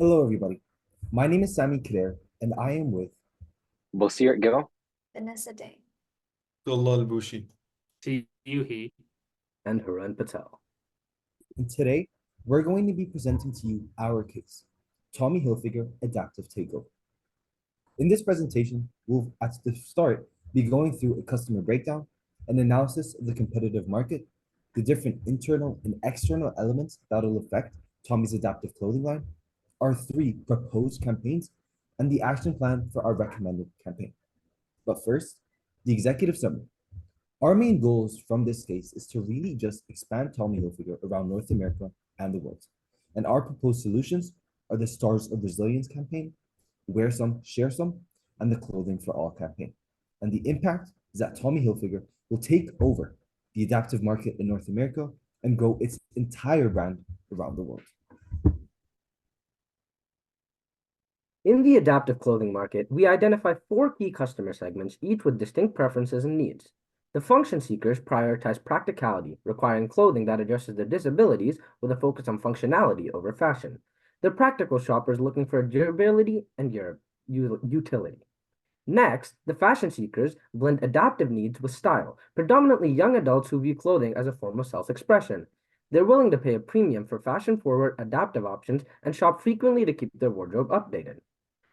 Hello, everybody. My name is Sami Kider, and I am with. Bosir Gill. Vanessa Day. Abdullah Al-Bushi. Yuhi. And Haran Patel. And today, we're going to be presenting to you our case, Tommy Hilfiger Adaptive Takeover. In this presentation, we'll at the start be going through a customer breakdown, an analysis of the competitive market, the different internal and external elements that will affect Tommy's adaptive clothing line, our 3 proposed campaigns, and the action plan for our recommended campaign. But first, the executive summary. Our main goals from this case is to really just expand Tommy Hilfiger around North America and the world. And our proposed solutions are the Stars of Resilience campaign, Wear Some, Share Some, and the Clothing for All campaign. And the impact is that Tommy Hilfiger will take over the adaptive market in North America and grow its entire brand around the world. In the adaptive clothing market, we identify 4 key customer segments, each with distinct preferences and needs. The function seekers prioritize practicality, requiring clothing that addresses their disabilities with a focus on functionality over fashion. The practical shoppers looking for durability and utility. Next, the fashion seekers blend adaptive needs with style, predominantly young adults who view clothing as a form of self-expression. They're willing to pay a premium for fashion-forward adaptive options and shop frequently to keep their wardrobe updated.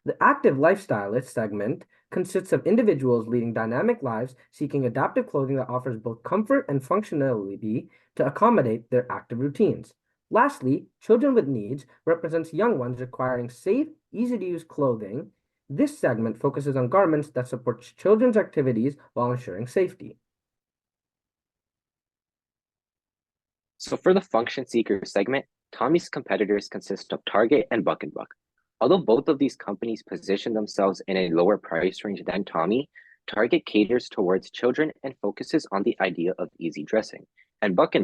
The active lifestylist segment consists of individuals leading dynamic lives seeking adaptive clothing that offers both comfort and functionality to accommodate their active routines. Lastly, children with needs represents young ones requiring safe, easy-to-use clothing. This segment focuses on garments that support children's activities while ensuring safety. So for the function seeker segment, Tommy's competitors consist of Target and Buck and Buck. Although both of these companies position themselves in a lower price range than Tommy, Target caters towards children and focuses on the idea of easy dressing. And Buck,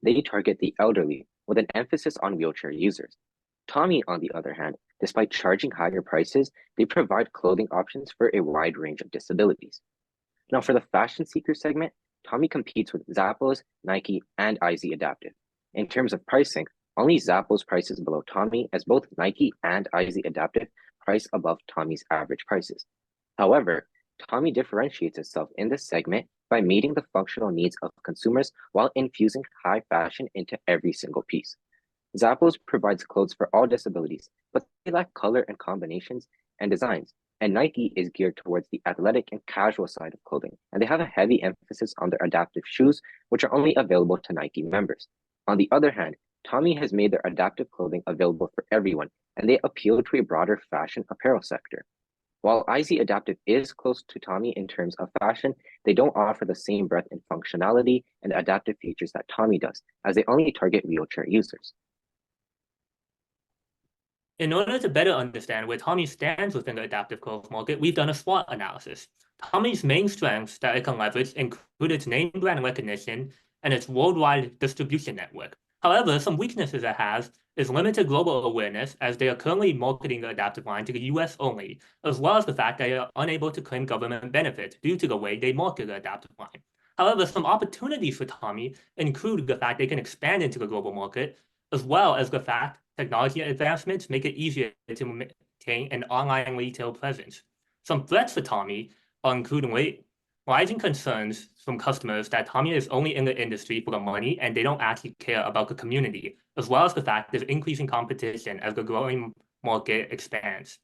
they target the elderly with an emphasis on wheelchair users. Tommy, on the other hand, despite charging higher prices, they provide clothing options for a wide range of disabilities. Now for the fashion seeker segment, Tommy competes with Zappos, Nike, and IZ Adaptive. In terms of pricing, only Zappos prices below Tommy, as both Nike and IZ Adaptive price above Tommy's average prices. However, Tommy differentiates itself in this segment by meeting the functional needs of consumers while infusing high fashion into every single piece. Zappos provides clothes for all disabilities, but they lack color and combinations and designs. And Nike is geared towards the athletic and casual side of clothing, and they have a heavy emphasis on their adaptive shoes, which are only available to Nike members. On the other hand, Tommy has made their adaptive clothing available for everyone, and they appeal to a broader fashion apparel sector. While IZ Adaptive is close to Tommy in terms of fashion, they don't offer the same breadth in functionality and adaptive features that Tommy does, as they only target wheelchair users. In order to better understand where Tommy stands within the adaptive clothes market, we've done a SWOT analysis. Tommy's main strengths that it can leverage include its name brand recognition and its worldwide distribution network. However, some weaknesses it has is limited global awareness, as they are currently marketing the adaptive line to the US only, as well as the fact they are unable to claim government benefits due to the way they market the adaptive line. However, some opportunities for Tommy include the fact they can expand into the global market, as well as the fact technology advancements make it easier to maintain an online retail presence. Some threats for Tommy are including rising concerns from customers that Tommy is only in the industry for the money and they don't actually care about the community, as well as the fact there's increasing competition as the growing market expands.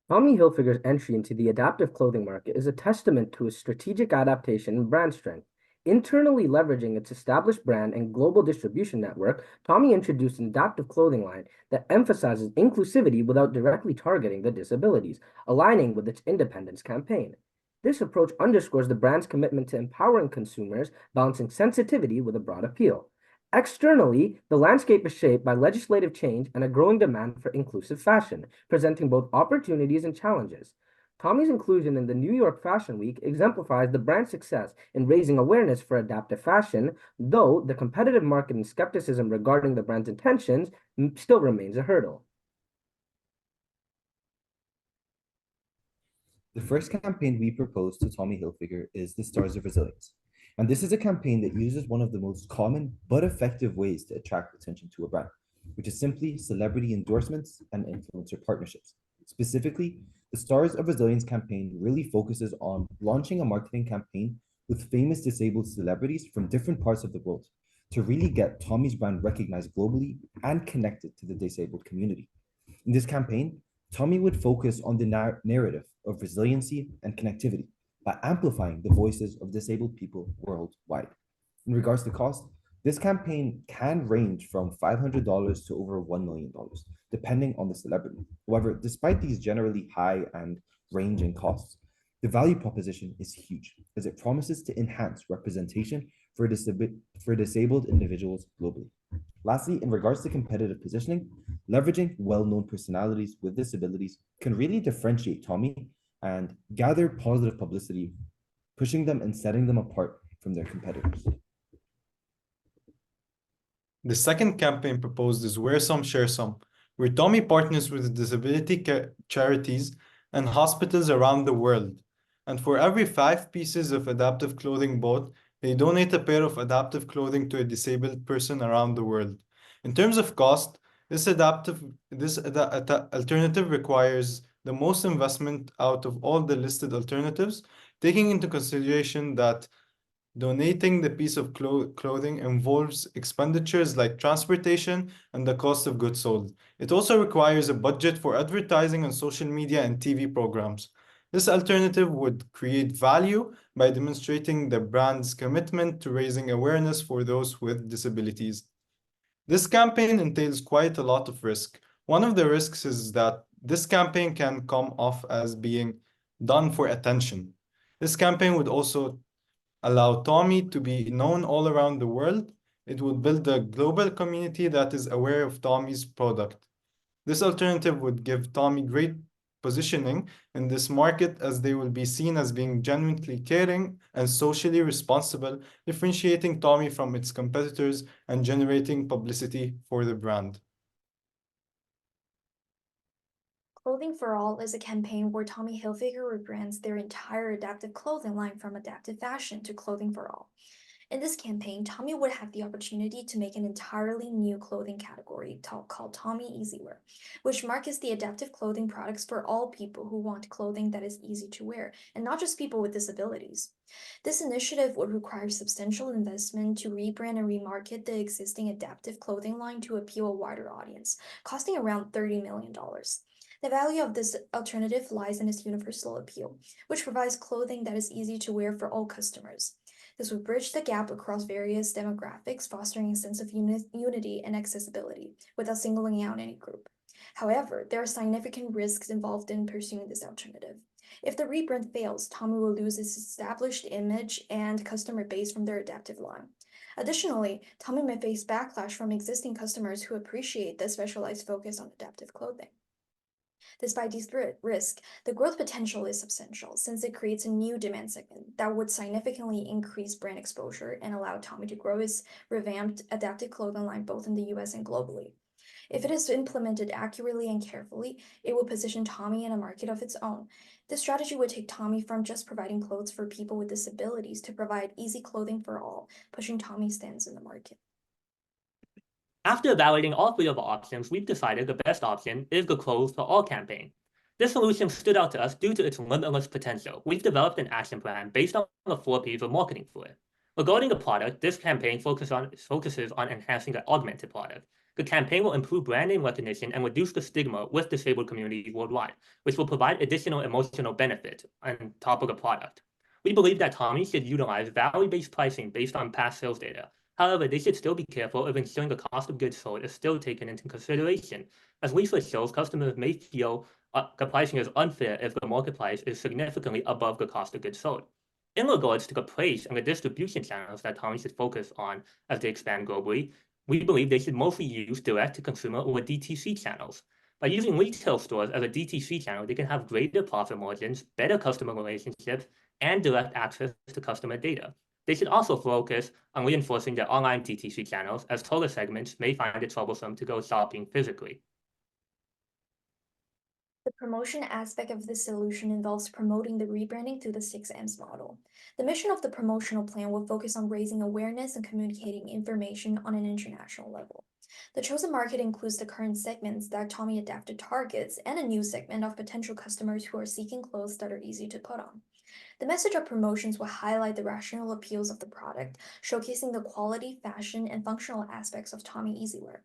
Tommy Hilfiger's entry into the adaptive clothing market is a testament to his strategic adaptation and brand strength. Internally leveraging its established brand and global distribution network, Tommy introduced an adaptive clothing line that emphasizes inclusivity without directly targeting the disabilities, aligning with its independence campaign. This approach underscores the brand's commitment to empowering consumers, balancing sensitivity with a broad appeal. Externally, the landscape is shaped by legislative change and a growing demand for inclusive fashion, presenting both opportunities and challenges. Tommy's inclusion in the New York Fashion Week exemplifies the brand's success in raising awareness for adaptive fashion, though the competitive market and skepticism regarding the brand's intentions still remains a hurdle. The first campaign we propose to Tommy Hilfiger is the Stars of Resilience. And this is a campaign that uses one of the most common but effective ways to attract attention to a brand, which is simply celebrity endorsements and influencer partnerships. Specifically, the Stars of Resilience campaign really focuses on launching a marketing campaign with famous disabled celebrities from different parts of the world to really get Tommy's brand recognized globally and connected to the disabled community. In this campaign, Tommy would focus on the narrative of resiliency and connectivity by amplifying the voices of disabled people worldwide. In regards to cost, this campaign can range from $500 to over $1 million, depending on the celebrity. However, despite these generally high and ranging costs, the value proposition is huge as it promises to enhance representation for disabled individuals globally. Lastly, in regards to competitive positioning, leveraging well-known personalities with disabilities can really differentiate Tommy and gather positive publicity, pushing them and setting them apart from their competitors. The second campaign proposed is Wear Some, Share Some, where Tommy partners with disability charities and hospitals around the world. And for every 5 pieces of adaptive clothing bought, they donate a pair of adaptive clothing to a disabled person around the world. In terms of cost, this alternative requires the most investment out of all the listed alternatives, taking into consideration that donating the piece of clothing involves expenditures like transportation and the cost of goods sold. It also requires a budget for advertising on social media and TV programs. This alternative would create value by demonstrating the brand's commitment to raising awareness for those with disabilities. This campaign entails quite a lot of risk. One of the risks is that this campaign can come off as being done for attention. This campaign would also allow Tommy to be known all around the world. It would build a global community that is aware of Tommy's product. This alternative would give Tommy great positioning in this market as they will be seen as being genuinely caring and socially responsible, differentiating Tommy from its competitors and generating publicity for the brand. Clothing for All is a campaign where Tommy Hilfiger rebrands their entire adaptive clothing line from adaptive fashion to Clothing for All. In this campaign, Tommy would have the opportunity to make an entirely new clothing category called Tommy Easywear, which markets the adaptive clothing products for all people who want clothing that is easy to wear, and not just people with disabilities. This initiative would require substantial investment to rebrand and remarket the existing adaptive clothing line to appeal a wider audience, costing around $30 million. The value of this alternative lies in its universal appeal, which provides clothing that is easy to wear for all customers. This would bridge the gap across various demographics, fostering a sense of unity and accessibility without singling out any group. However, there are significant risks involved in pursuing this alternative. If the rebrand fails, Tommy will lose its established image and customer base from their adaptive line. Additionally, Tommy may face backlash from existing customers who appreciate the specialized focus on adaptive clothing. Despite these risks, the growth potential is substantial since it creates a new demand segment that would significantly increase brand exposure and allow Tommy to grow its revamped adaptive clothing line both in the US and globally. If it is implemented accurately and carefully, it will position Tommy in a market of its own. This strategy would take Tommy from just providing clothes for people with disabilities to provide easy clothing for all, pushing Tommy's stance in the market. After evaluating all 3 of our options, we've decided the best option is the Clothes for All campaign. This solution stood out to us due to its limitless potential. We've developed an action plan based on the 4 P's of marketing for it. Regarding the product, this campaign focuses on enhancing the augmented product. The campaign will improve brand name recognition and reduce the stigma with disabled communities worldwide, which will provide additional emotional benefits on top of the product. We believe that Tommy should utilize value-based pricing based on past sales data. However, they should still be careful of ensuring the cost of goods sold is still taken into consideration. As research shows, customers may feel the pricing is unfair if the market price is significantly above the cost of goods sold. In regards to the place and the distribution channels that Tommy should focus on as they expand globally, we believe they should mostly use direct-to-consumer or DTC channels. By using retail stores as a DTC channel, they can have greater profit margins, better customer relationships, and direct access to customer data. They should also focus on reinforcing their online DTC channels, as taller segments may find it troublesome to go shopping physically. The promotion aspect of this solution involves promoting the rebranding through the 6Ms model. The mission of the promotional plan will focus on raising awareness and communicating information on an international level. The chosen market includes the current segments that Tommy Adapted targets and a new segment of potential customers who are seeking clothes that are easy to put on. The message of promotions will highlight the rational appeals of the product, showcasing the quality, fashion, and functional aspects of Tommy Easywear.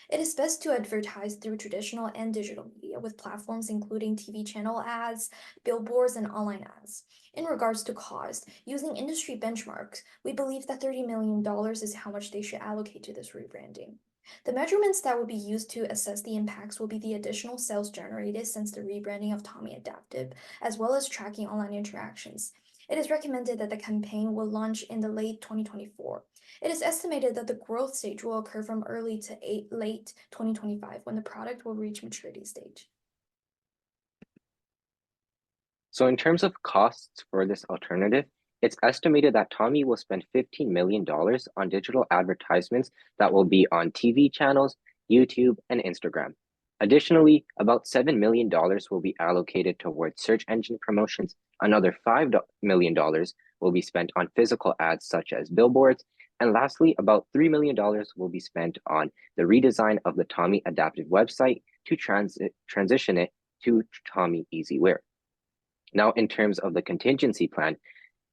It is best to advertise through traditional and digital media with platforms including TV channel ads, billboards, and online ads. In regards to cost, using industry benchmarks, we believe that $30 million is how much they should allocate to this rebranding. The measurements that will be used to assess the impacts will be the additional sales generated since the rebranding of Tommy Adaptive, as well as tracking online interactions. It is recommended that the campaign will launch in the late 2024. It is estimated that the growth stage will occur from early to late 2025 when the product will reach maturity stage. So in terms of costs for this alternative, it's estimated that Tommy will spend $15 million on digital advertisements that will be on TV channels, YouTube, and Instagram. Additionally, about $7 million will be allocated towards search engine promotions. Another $5 million will be spent on physical ads such as billboards. And lastly, about $3 million will be spent on the redesign of the Tommy Adaptive website to transition it to Tommy Easywear. Now, in terms of the contingency plan,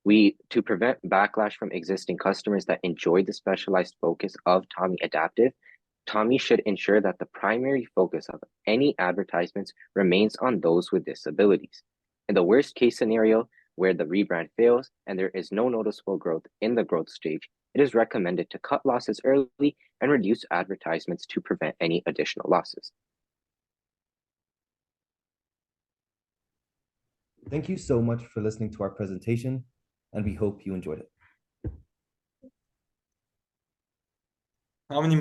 to prevent backlash from existing customers that enjoy the specialized focus of Tommy Adaptive, Tommy should ensure that the primary focus of any advertisements remains on those with disabilities. In the worst case scenario, where the rebrand fails and there is no noticeable growth in the growth stage, it is recommended to cut losses early and reduce advertisements to prevent any additional losses. Thank you so much for listening to our presentation, and we hope you enjoyed it. How many